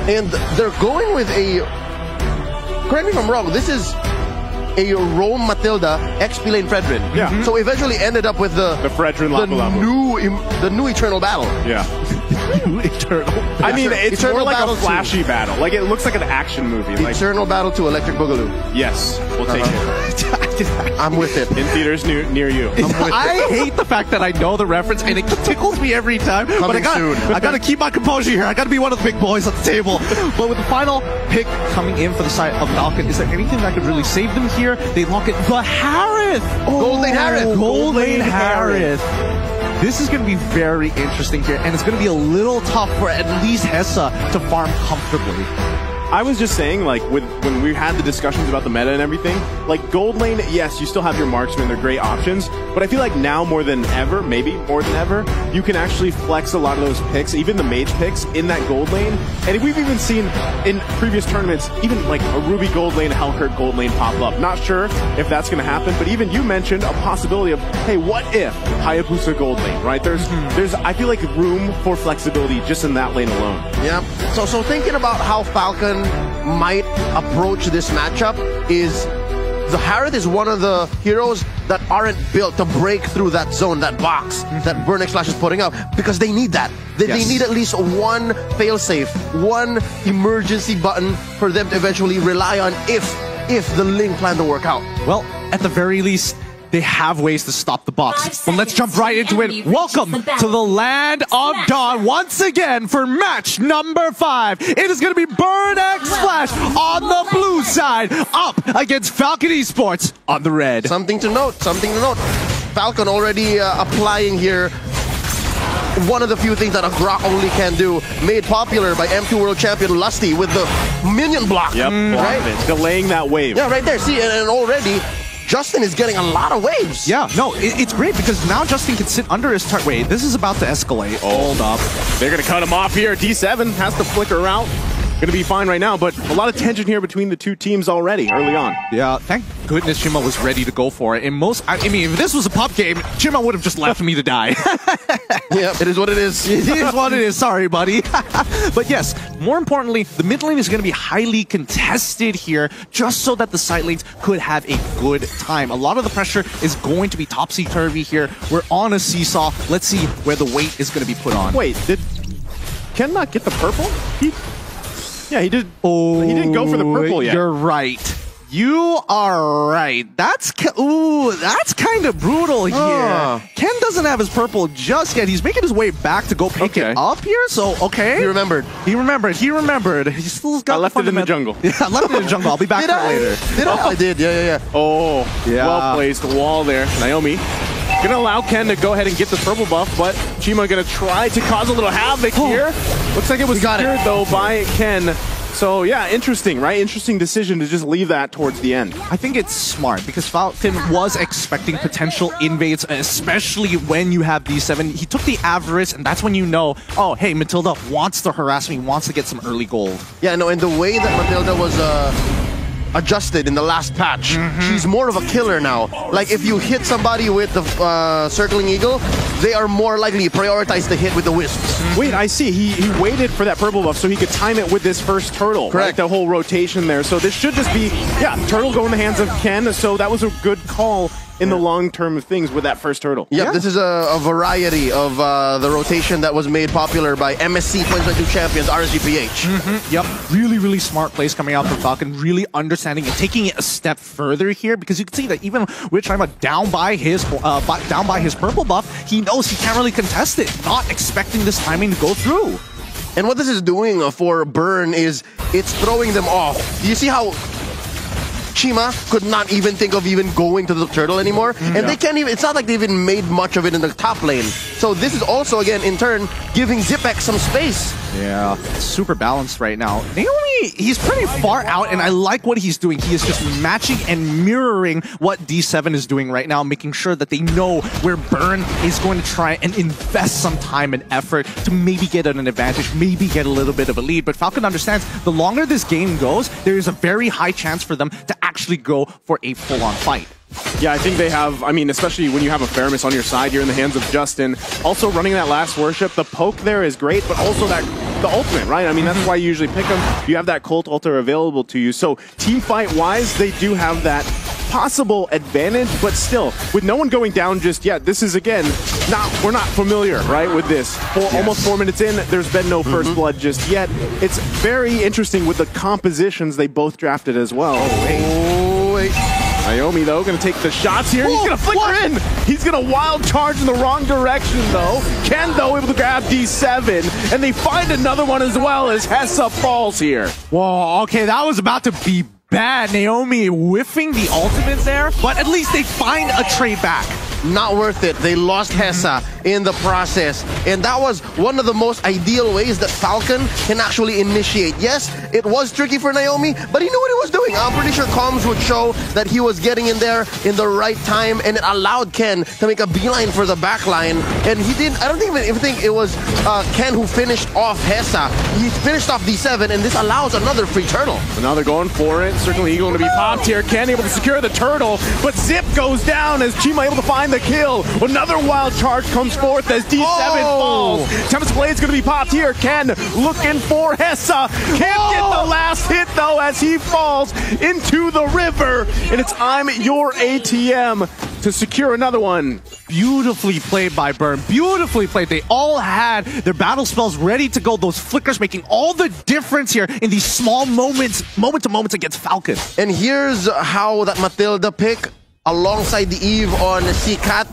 And they're going with a... Correct me if I'm wrong, this is a Rome Matilda XP Lane Fredrin. Yeah. So eventually ended up with the Fredrin the new Eternal Battle. Yeah. Eternal. I mean, it's Eternal more like Battle a flashy battle. Like, it looks like an action movie. Like, Eternal Battle to Electric Boogaloo. yes, we'll take it. I'm with it. In theaters near you. I hate the fact that I know the reference and it tickles me every time. But I gotta keep my composure here. I gotta be one of the big boys at the table. But with the final pick coming in for the side of Falcon, is there anything that could really save them here? They lock it. The Harith! Gold Lane Harith! Gold Lane Harith! This is going to be very interesting here, and it's going to be a little tough for at least Hessa to farm comfortably. I was just saying, like, when we had the discussions about the meta and everything, like, Gold Lane, yes, you still have your marksmen, they're great options, but I feel like now more than ever, maybe more than ever, you can actually flex a lot of those picks, even the mage picks, in that Gold Lane. And we've even seen in previous tournaments, even like a Ruby Gold Lane, Hellkirk Gold Lane pop up. Not sure if that's going to happen, but even you mentioned a possibility of, hey, what if Hayabusa Gold Lane, right? There's I feel like room for flexibility just in that lane alone. Yeah. So thinking about how Falcon might approach this matchup is the Harith is one of the heroes that aren't built to break through that zone, that box that Burn X Flash is putting up, because they need that. They need at least one failsafe, one emergency button for them to eventually rely on if the Ling plan to work out. Well, at the very least, they have ways to stop the box. But let's jump right into it. Welcome to the Land of Dawn once again for match number 5. It is going to be Burn X Flash on the blue side up against Falcon Esports on the red. Something to note. Falcon already applying here one of the few things that a Grok only can do, made popular by M2 World Champion Lusty with the minion block. Yep, right? Delaying that wave. Yeah, right there. See, and already Justin is getting a lot of waves. Yeah, no, it's great because now Justin can sit under his turret. Wait, this is about to escalate. Hold up. They're going to cut him off here. D7 has to flicker out. Going to be fine right now, but a lot of tension here between the two teams already early on. Yeah, thank goodness Chima was ready to go for it. In I mean, if this was a pub game, Chima would have just left me to die. Yeah, it is what it is. It is what it is. Sorry, buddy. But yes, more importantly, the mid lane is going to be highly contested here, just so that the side lanes could have a good time. A lot of the pressure is going to be topsy-turvy here. We're on a seesaw. Let's see where the weight is going to be put on. Wait, did Ken not get the purple? Yeah, he did. Oh, he didn't go for the purple yet. You're right. You are right. That's kind of brutal here. Ken doesn't have his purple just yet. He's making his way back to go pick it up here. So okay, He remembered. He still got. I left it in the jungle. Yeah, I left it in the jungle. I'll be back Did I? later. Did I? I did. Yeah. Oh, Yeah. well placed wall there. Naomi gonna allow Ken to go ahead and get the purple buff, but Chima gonna try to cause a little havoc here. Looks like it was secured though by Ken. So yeah, interesting, right? Interesting decision to just leave that towards the end. I think it's smart because Falcon was expecting potential invades, especially when you have D7. He took the Avarice, and that's when you know, oh, hey, Matilda wants to harass me, wants to get some early gold. Yeah, no, and the way that Matilda was adjusted in the last patch, she's more of a killer now. Like, if you hit somebody with the Circling Eagle, they are more likely to prioritize the hit with the Wisps. Wait, I see. He waited for that purple buff so he could time it with this first turtle. Correct. Right? The whole rotation there. So this should just be, yeah, turtle go in the hands of Ken. So that was a good call in the long term of things with that first turtle. Yep, this is a variety of the rotation that was made popular by MSC 2022 champions RSGPH. Yep, really smart plays coming out from Falcon, really understanding and taking it a step further here, because you can see that even with Chima down by his purple buff, he knows he can't really contest it, not expecting this timing to go through. And what this is doing for Burn is it's throwing them off. Do you see how Chima could not even think of even going to the turtle anymore? And they can't even, it's not like they even made much of it in the top lane. So this is also, again, in turn, giving Zipex some space. Yeah, super balanced right now. Naomi, he's pretty far out, and I like what he's doing. He is just matching and mirroring what D7 is doing right now, making sure that they know where Burn is going to try and invest some time and effort to maybe get an advantage, maybe get a little bit of a lead. But Falcon understands the longer this game goes, there is a very high chance for them to actually go for a full-on fight. Yeah, I think they have, I mean, especially when you have a Faramis on your side, you're in the hands of Justin. Also running that last worship, the poke there is great, but also that the ultimate, right? I mean, that's why you usually pick them. You have that Colt Altar available to you. So team fight-wise, they do have that possible advantage, but still, with no one going down just yet, this is, again, we're not familiar, right, with this. Almost 4 minutes in, there's been no first blood just yet. It's very interesting with the compositions they both drafted as well. Oh, wait. Naomi, though, going to take the shots here. He's going to flicker in. He's going to wild charge in the wrong direction, though. Ken, though, able to grab D7, and they find another one as well as Hessa falls here. Whoa, okay, that was about to be bad. Naomi whiffing the ultimate there, but at least they find a trade back. Not worth it. They lost Hessa in the process. And that was one of the most ideal ways that Falcon can actually initiate. Yes, it was tricky for Naomi, but he knew what he was doing. I'm pretty sure comms would show that he was getting in there in the right time, and it allowed Ken to make a beeline for the backline. And he didn't, I don't even think it was Ken who finished off Hessa. He finished off D7, and this allows another free turtle. So now they're going for it. Certainly Eagle going to be popped here. Ken able to secure the turtle, but Zip goes down as Chima able to find the kill. Another wild charge comes forth as D7 falls. Tempest Blade's going to be popped here. Ken looking for Hessa. Can't get the last hit, though, as he falls into the river. And it's I'm Your ATM to secure another one. Beautifully played by Burn. Beautifully played. They all had their battle spells ready to go. Those flickers making all the difference here in these small moments, moment to moments against Falcon. And here's how that Matilda pick alongside the Eve on C-Cat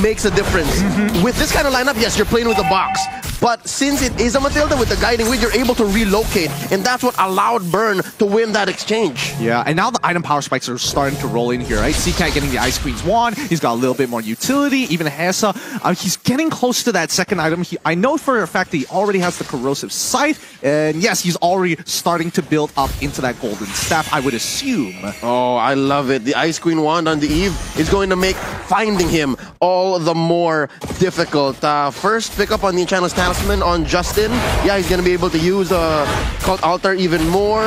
makes a difference. With this kind of lineup, yes, you're playing with the box. But since it is a Matilda with the guiding wind, you're able to relocate. And that's what allowed Burn to win that exchange. Yeah, and now the item power spikes are starting to roll in here, right? C-Cat getting the Ice Queen's wand. He's got a little bit more utility. Even Hessa, he's getting close to that second item. I know for a fact that he already has the Corrosive Scythe. And yes, he's already starting to build up into that Golden Staff, I would assume. Oh, I love it. The Ice Queen wand on the Eve is going to make finding him all the more difficult. First, pick up on the Enchantress Talisman on Justin. Yeah, he's going to be able to use Cult Altar even more.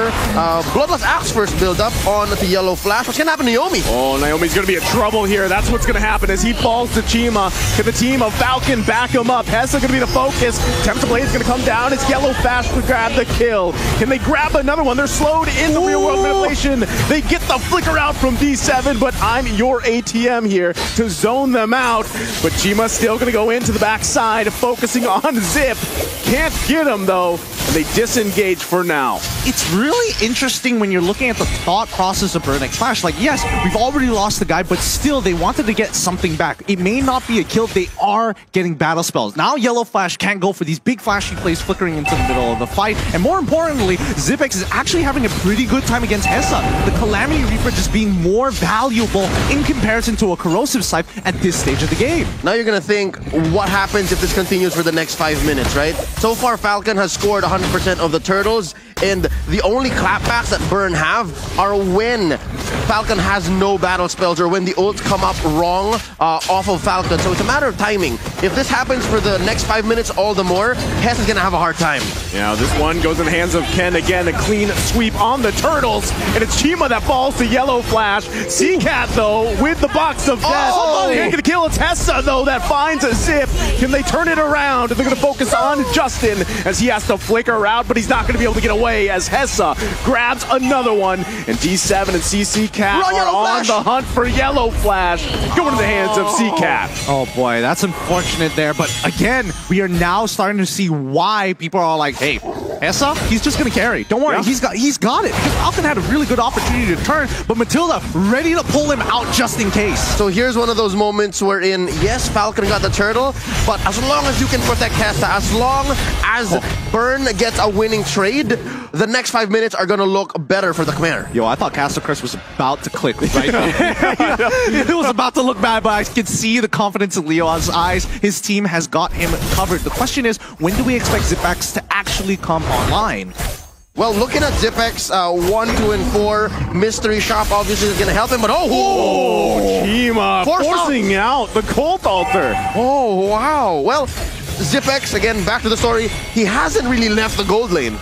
Bloodlust Axe first build up on the Yellow Flash. What's going to happen to Naomi? Oh, Naomi's going to be in trouble here. That's what's going to happen as he falls to Chima. Can the team of Falcon back him up? Hessa going to be the focus. Tempest Blade's going to come down. It's Yellow Flash to grab the kill. Can they grab another one? They're slowed in the real world manipulation. They get the flicker out from D7, but I'm Your ATM here to zone them out. But Chima still going to go into the backside, focusing on Zip. Can't get him, though, and they disengage for now. It's really interesting when you're looking at the thought process of Burn X Flash. Like, yes, we've already lost the guy, but still, they wanted to get something back. It may not be a kill. They are getting battle spells. Now, Yellow Flash can't go for these big flashy plays flickering into the middle of the fight. And more importantly, Zipex is actually having a pretty good time against Hessa. The Calamity Reaper just being more valuable in comparison to a Corrosive Scythe at this stage of the game. Now you're going to think, what happens if this continues for the next 5 minutes, right? So far, Falcon has scored 100% of the turtles, and the only clapbacks that Burn have are when Falcon has no battle spells or when the ults come up wrong off of Falcon. So it's a matter of timing. If this happens for the next 5 minutes, all the more, Hess is going to have a hard time. Yeah, this one goes in the hands of Ken again. A clean sweep on the turtles, and it's Chima that falls to Yellow Flash. C-Cat, though, with the box of death. Can't get a kill. It's Hessa, though, that finds a Zip. Can they turn it around? They're going to focus on Justin as he has to flicker out, but he's not going to be able to get away as Hessa grabs another one. And D7 and CC-Cat are on the hunt for Yellow Flash. Going to the hands of C-Cat. Oh boy, that's unfortunate there. But again, we are now starting to see why people are like, hey, Hessa, he's just going to carry. Don't worry, he's got it. Because Falcon had a really good opportunity to turn, but Matilda ready to pull him out just in case. So here's one of those moments wherein, yes, Falcon got the turtle, but as long as you can protect Hessa, as long as Burn gets a winning trade, the next 5 minutes are going to look better for the Khmer. Yo, I thought Castle Crest was about to click right there. It was about to look bad, but I can see the confidence in Leo's eyes. His team has got him covered. The question is, when do we expect Zipex to actually come online? Well, looking at Zipex, 1, 2, and 4, Mystery Shop obviously is going to help him, but Chima forcing out the Cult Altar. Oh, wow. Well, Zipex, again, back to the story, he hasn't really left the gold lane.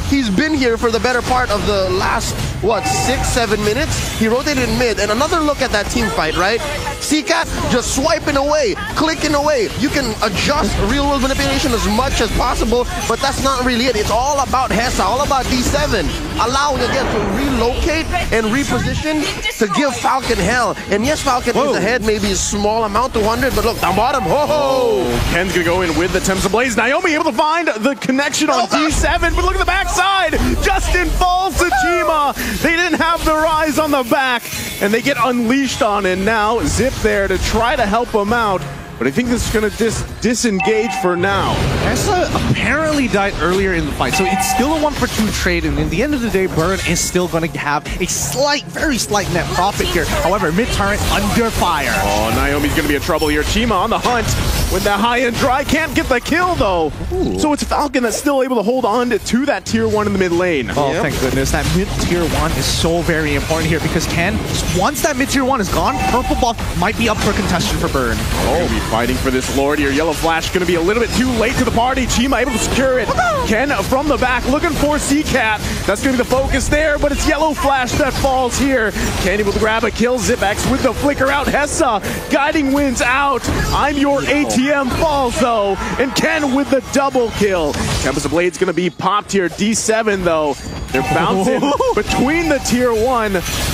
He's been here for the better part of the last, 6, 7 minutes? He rotated in mid, and another look at that team fight, right? CCAT just swiping away, clicking away. You can adjust real-world manipulation as much as possible, but that's not really it. It's all about Hessa, all about D7, allowing again to relocate and reposition to give Falcon hell. And yes, Falcon is ahead, maybe a small amount, 200, but look, down bottom, ho-ho! Ken's gonna go in with the Tempest Ablaze. Naomi able to find the connection on D7, but look at the backside! Justin falls to Chima! They didn't have the rise on the back, and they get unleashed on, and now Zip there to try to help him out. But I think this is going to disengage for now. Hessa apparently died earlier in the fight, so it's still a 1-for-2 trade, and in the end of the day, Burn is still going to have a slight, very slight net profit here. However, mid-turret under fire. Oh, Naomi's going to be in trouble here. Chima on the hunt with that high-end dry. Can't get the kill, though. Ooh. So it's Falcon that's still able to hold on to that tier 1 in the mid lane. Oh, thank goodness. That mid-tier 1 is so very important here, because Ken, once that mid-tier 1 is gone, purple buff might be up for contention for Burn. Oh, fighting for this Lord here. Yellow Flash going to be a little bit too late to the party. Chima able to secure it. Ken from the back looking for CCAT. That's going to be the focus there, but it's Yellow Flash that falls here. Ken able to grab a kill. Zipex with the flicker out. Hessa guiding wins out. I'm your ATM falls though, and Ken with the double kill. Tempest Ablade's going to be popped here. D7 though. They're bouncing between the tier 1.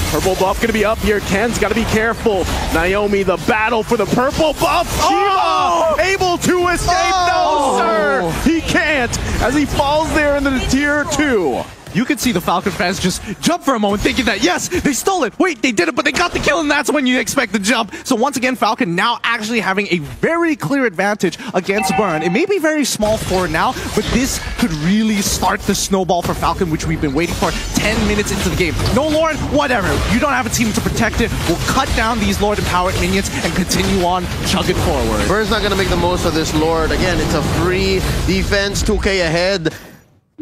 Purple buff going to be up here. Ken's got to be careful. Naomi, the battle for the purple buff. Chima able to escape. No, sir. He can't as he falls there into the tier 2. You could see the Falcon fans just jump for a moment thinking that, yes, they stole it. Wait, they did it, but they got the kill, and that's when you expect the jump. So once again, Falcon now actually having a very clear advantage against Burn. It may be very small for now, but this could really start the snowball for Falcon, which we've been waiting for 10 minutes into the game. No Lord, whatever. You don't have a team to protect it. We'll cut down these Lord empowered minions and continue on chugging forward. Burn's not going to make the most of this Lord. Again, it's a free defense, 2K ahead.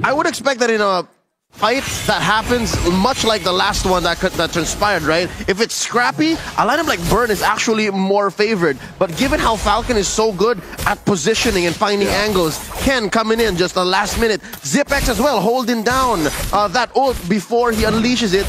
I would expect that in a fight that happens much like the last one that transpired, right? If it's scrappy, a lineup like Burn is actually more favored. But given how Falcon is so good at positioning and finding angles, Ken coming in just the last minute, Zipex as well holding down that ult before he unleashes it.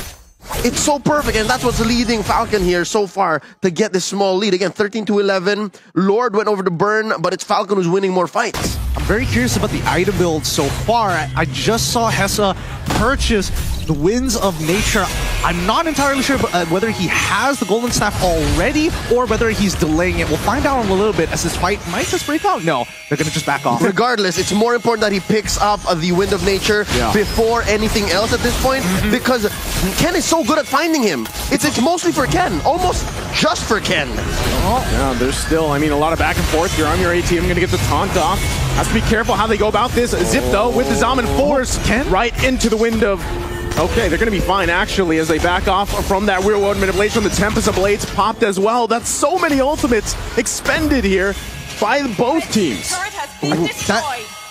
It's so perfect, and that's what's leading Falcon here so far to get this small lead. Again, 13-11. Lord went over to Burn, but it's Falcon who's winning more fights. I'm very curious about the item build so far. I just saw Hessa purchase the Winds of Nature. I'm not entirely sure whether he has the Golden Staff already or whether he's delaying it. We'll find out in a little bit as this fight might just break out. No, they're going to just back off. Regardless, it's more important that he picks up the Wind of Nature before anything else at this point, because Ken is so good at finding him. It's mostly for Ken, almost just for Ken. Yeah, there's still, I mean, a lot of back and forth here. I'm your ATM, going to get the taunt off. Has to be careful how they go about this. Zip, though, with the Zaman Force right into the Wind of... Okay, they're going to be fine, actually, as they back off from that real-world manipulation. The Tempest Ablaze popped as well. That's so many ultimates expended here by both teams.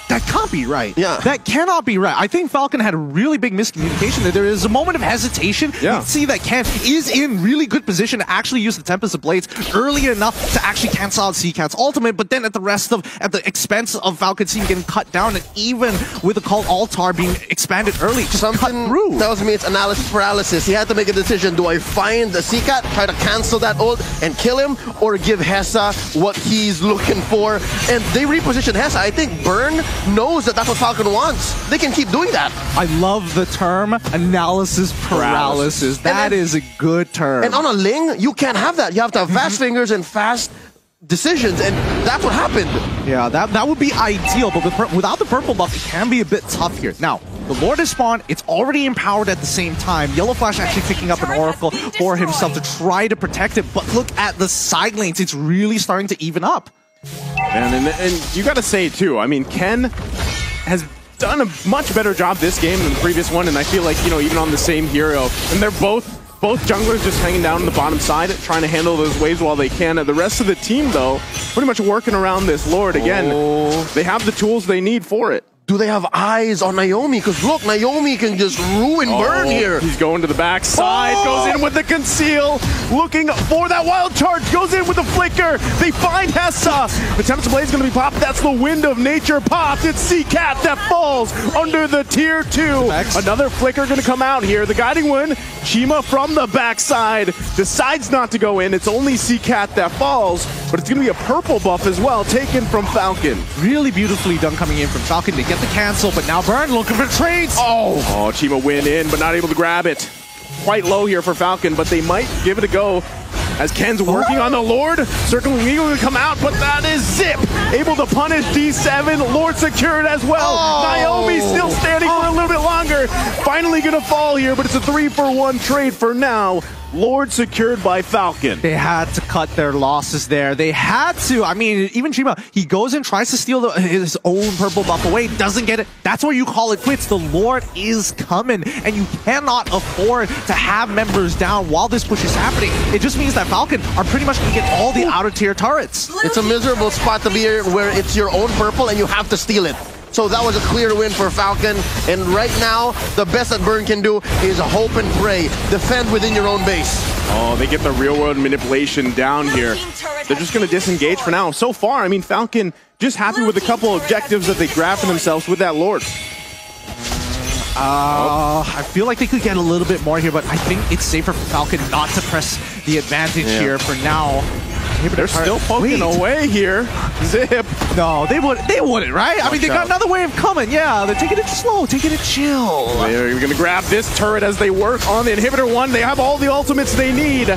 That can't be right. Yeah. That cannot be right. I think Falcon had a really big miscommunication there. There is a moment of hesitation. Yeah. You can see that Ken is in really good position to actually use the Tempest Ablaze early enough to actually cancel out CCAT's ultimate, but then at the expense of Falcon's team getting cut down, and even with the Cult Altar being expanded early, just cut through. Tells me it's analysis paralysis. He had to make a decision. Do I find the CCAT, try to cancel that ult and kill him, or give Hessa what he's looking for? And they reposition Hessa. I think Burn knows that that's what Falcon wants. They can keep doing that. I love the term analysis paralysis. That is a good term. And on a Ling, you can't have that. You have to have fast fingers and fast decisions, and that's what happened. Yeah, that would be ideal, but without the purple buff, it can be a bit tough here. Now, the Lord is spawned, it's already empowered at the same time. Yellow Flash actually picking up an Oracle for himself to try to protect it, but look at the side lanes. It's really starting to even up. And you got to say, too, I mean, Ken has done a much better job this game than the previous one, and I feel like, you know, even on the same hero, and they're both junglers just hanging down on the bottom side, trying to handle those waves while they can. The rest of the team, though, pretty much working around this Lord. Again, they have the tools they need for it. do they have eyes on Naomi? Because look, Naomi can just ruin Burn here. He's going to the backside, goes in with the conceal, looking for that wild charge, goes in with the flicker. They find Hessa. The Tempest Blade is going to be popped. That's the Wind of Nature popped. It's C-Cat that falls under the tier 2. Another flicker going to come out here. The Guiding Wind, Chima from the backside decides not to go in. It's only C-Cat that falls, but it's going to be a purple buff as well, taken from Falcon. Really beautifully done coming in from Falcon. They get the cancel, but now Burn looking for trades. Oh, Chima win in, but not able to grab it. Quite low here for Falcon, but they might give it a go as Ken's working on the Lord. Circling Eagle to come out, but that is Zip able to punish D7. Lord secured as well. Naomi still standing for a little bit longer. Finally gonna fall here, but it's a 3-for-1 trade for now. Lord secured by Falcon. They had to cut their losses there. They had to. I mean, even Chima, he goes and tries to steal his own purple buff away, doesn't get it. That's where you call it quits. The Lord is coming, and you cannot afford to have members down while this push is happening. It just means that Falcon are pretty much going to get all the outer tier turrets. It's a miserable spot to be here where it's your own purple and you have to steal it. So that was a clear win for Falcon, and right now, the best that Burn can do is hope and pray. Defend within your own base. Oh, they get the real-world manipulation down here. They're just going to disengage for now. So far, I mean, Falcon just happy with a couple objectives that they grabbed for themselves with that Lord. I feel like they could get a little bit more here, but I think it's safer for Falcon not to press the advantage here for now. They're still poking away here. Zip. No, they wouldn't, right? I mean, they got another way of coming. Yeah, they're taking it slow, taking it chill. They're going to grab this turret as they work on the inhibitor 1. They have all the ultimates they need.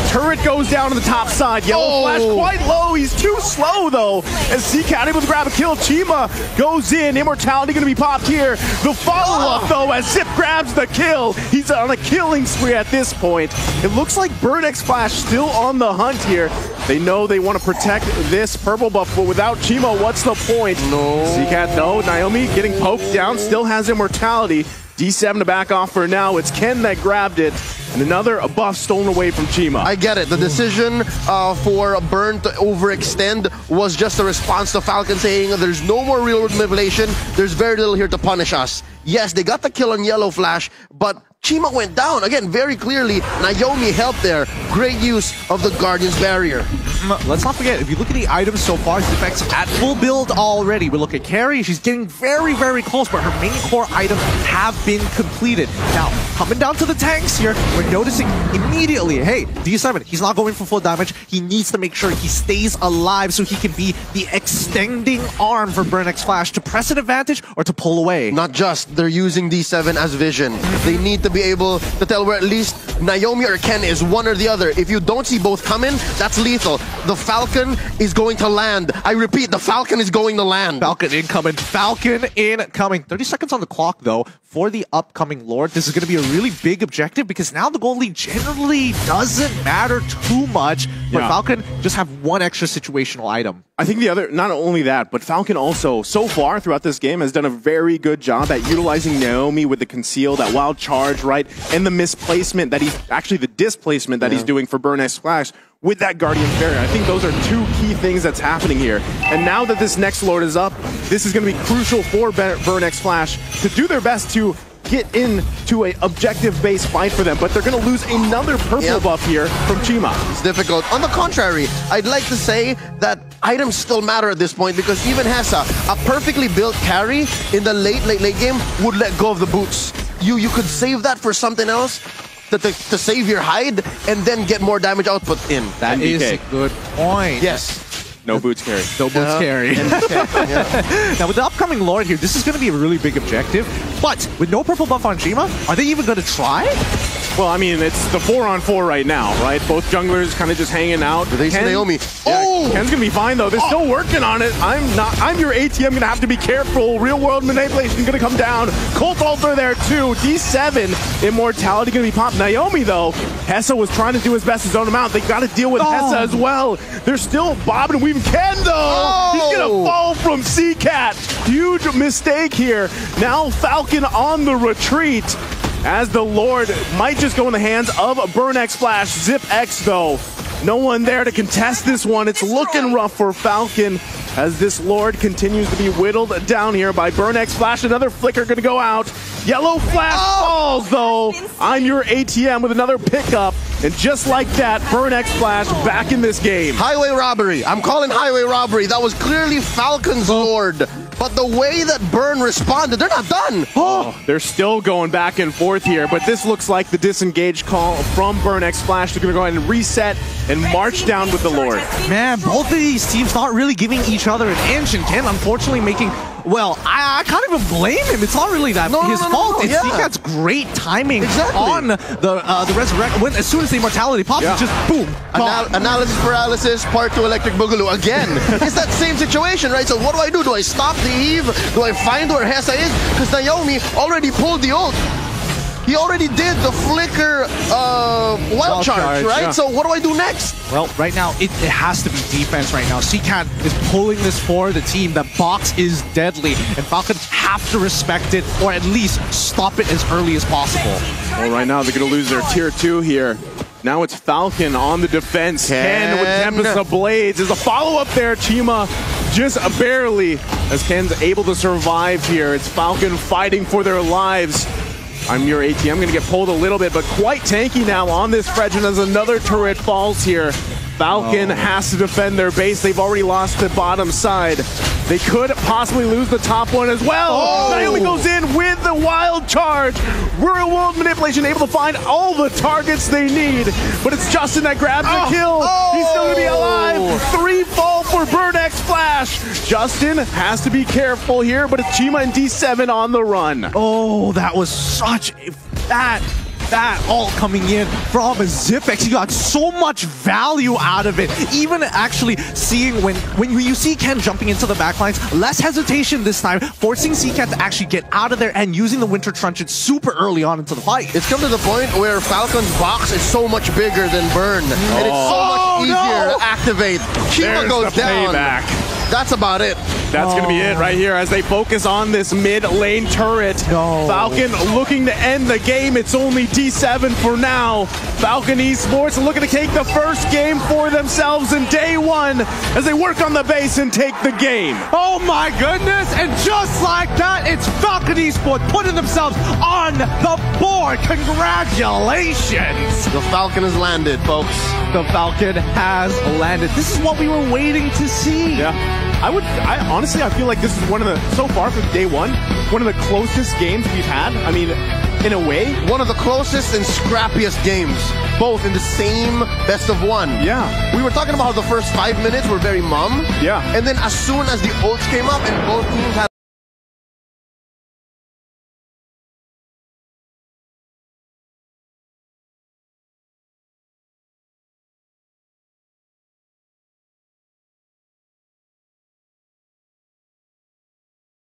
Turret goes down to the top side. Yellow Flash quite low. He's too slow, though. As C-Cat able to grab a kill. Chima goes in. Immortality going to be popped here. The follow-up, though, as Zip grabs the kill. He's on a killing spree at this point. It looks like Burn X Flash still on the hunt here. They know they want to protect this purple buff, but without Chima, what's the point? No. C-Cat, though. Naomi getting poked down. Still has Immortality. D7 to back off for now. It's Ken that grabbed it. And another buff stolen away from Chima. I get it. The decision for Burn to overextend was just a response to Falcon saying there's no more real-world manipulation. There's very little here to punish us. Yes, they got the kill on Yellow Flash, but Chima went down. Again, very clearly, Naomi helped there. Great use of the Guardian's Barrier. Let's not forget, if you look at the items so far, Zipx at full build already. We look at Carrie, she's getting very, very close, but her main core items have been completed. Now, coming down to the tanks here, we're noticing immediately, hey, D7, he's not going for full damage. He needs to make sure he stays alive so he can be the extending arm for Burn X Flash to press an advantage or to pull away. Not just, they're using D7 as vision. They need to be able to tell where at least Naomi or Ken is, one or the other. If you don't see both coming, that's lethal. The Falcon is going to land. I repeat, the Falcon is going to land. Falcon incoming. Falcon incoming. 30 seconds on the clock, though, for the upcoming Lord. This is going to be a really big objective because now the gold lead generally doesn't matter too much, but Falcon just have one extra situational item. I think the other, not only that, but Falcon also, so far throughout this game, has done a very good job at utilizing Naomi with the conceal, that wild charge, right? And the misplacement that he's, actually the displacement that he's doing for Burn X Flash with that Guardian's Barrier. I think those are two key things that's happening here. And now that this next Lord is up, this is going to be crucial for Burn X Flash to do their best to get into an objective-based fight for them, but they're going to lose another purple buff here from Chima. It's difficult. On the contrary, I'd like to say that items still matter at this point because even Hessa, a perfectly built carry in the late game, would let go of the boots. You could save that for something else to save your hide and then get more damage output in. That is a good point. Yes. No boots carry. No boots carry. Now, with the upcoming Lord here, this is going to be a really big objective. But with no purple buff on Chima, are they even going to try? Well, I mean, it's the 4-on-4 right now, right? Both junglers kind of just hanging out. They see Naomi. Ken's gonna be fine though. They're still working on it. I'm your ATM. Gonna have to be careful. Real world manipulation gonna come down. Colt Alter there too. D7 Immortality gonna be popped. Naomi though, Hessa was trying to do his best to zone him out. They gotta deal with Hessa as well. They're still bobbing and weaving. Ken though, he's gonna fall from C-Cat. Huge mistake here. Now Falcon on the retreat, as the Lord might just go in the hands of Burn X Flash. Zip X though, no one there to contest this one. It's looking rough for Falcon. as this Lord continues to be whittled down here by Burn X Flash. Another flicker going to go out. Yellow Flash falls, though. I'm your ATM with another pickup. And just like that, Burn X Flash back in this game. Highway robbery. I'm calling highway robbery. That was clearly Falcon's Lord. But the way that Burn responded, they're not done. Oh, they're still going back and forth here, but this looks like the disengage call from Burn X Flash. They're going to go ahead and reset and march down with the Lord. Man, both of these teams not really giving each other an inch, and Ken unfortunately making... Well, I can't even blame him. It's not really that his fault. It's Seacat's great timing on the Resurrect. As soon as the Immortality pops, it's just boom. Analysis paralysis, part 2 electric boogaloo. Again, it's that same situation, right? So what do? Do I stop the Eve? Do I find where Hesa is? Because Naomi already pulled the ult. He already did the flicker wild charge, right? Yeah. So what do I do next? Well, right now, it has to be defense right now. Seacat is pulling this for the team. The box is deadly, and Falcon have to respect it, or at least stop it as early as possible. Well, right now, they're going to lose their tier 2 here. Now it's Falcon on the defense. Ken with Tempest of Blades. There's a follow-up there. Chima just barely, as Ken's able to survive here. It's Falcon fighting for their lives. I'm your AT. I'm going to get pulled a little bit, but quite tanky now on this Fredgen as another turret falls here. Falcon has to defend their base. They've already lost the bottom side. They could possibly lose the top one as well. Naomi goes in with the wild charge. Real world manipulation, able to find all the targets they need. But it's Justin that grabs the kill. He's still going to be alive. 3 fall for Burn X Flash. Justin has to be careful here, but it's Chima and D7 on the run. Oh, that was such a that all coming in from Xyp9x. He got so much value out of it. Even actually seeing when you see Ken jumping into the backlines, less hesitation this time, forcing Seacat to actually get out of there and using the Winter Truncheon super early on into the fight. It's come to the point where Falcon's box is so much bigger than Burn, and it's so much easier to activate. Chima goes down. Payback. That's about it. That's going to be it right here as they focus on this mid lane turret. Falcon looking to end the game. It's only D7 for now. Falcon Esports looking to take the first game for themselves in day 1 as they work on the base and take the game. Oh my goodness, and just like that, it's Falcon Esports putting themselves on the board. Congratulations. The Falcon has landed, folks. The Falcon has landed. This is what we were waiting to see. Yeah. Honestly, I feel like this is one of the, so far from day 1, one of the closest games we've had. I mean, in a way. One of the closest and scrappiest games, both in the same best of 1. Yeah. We were talking about how the first 5 minutes were very mum. Yeah. And then as soon as the ults came up and both teams had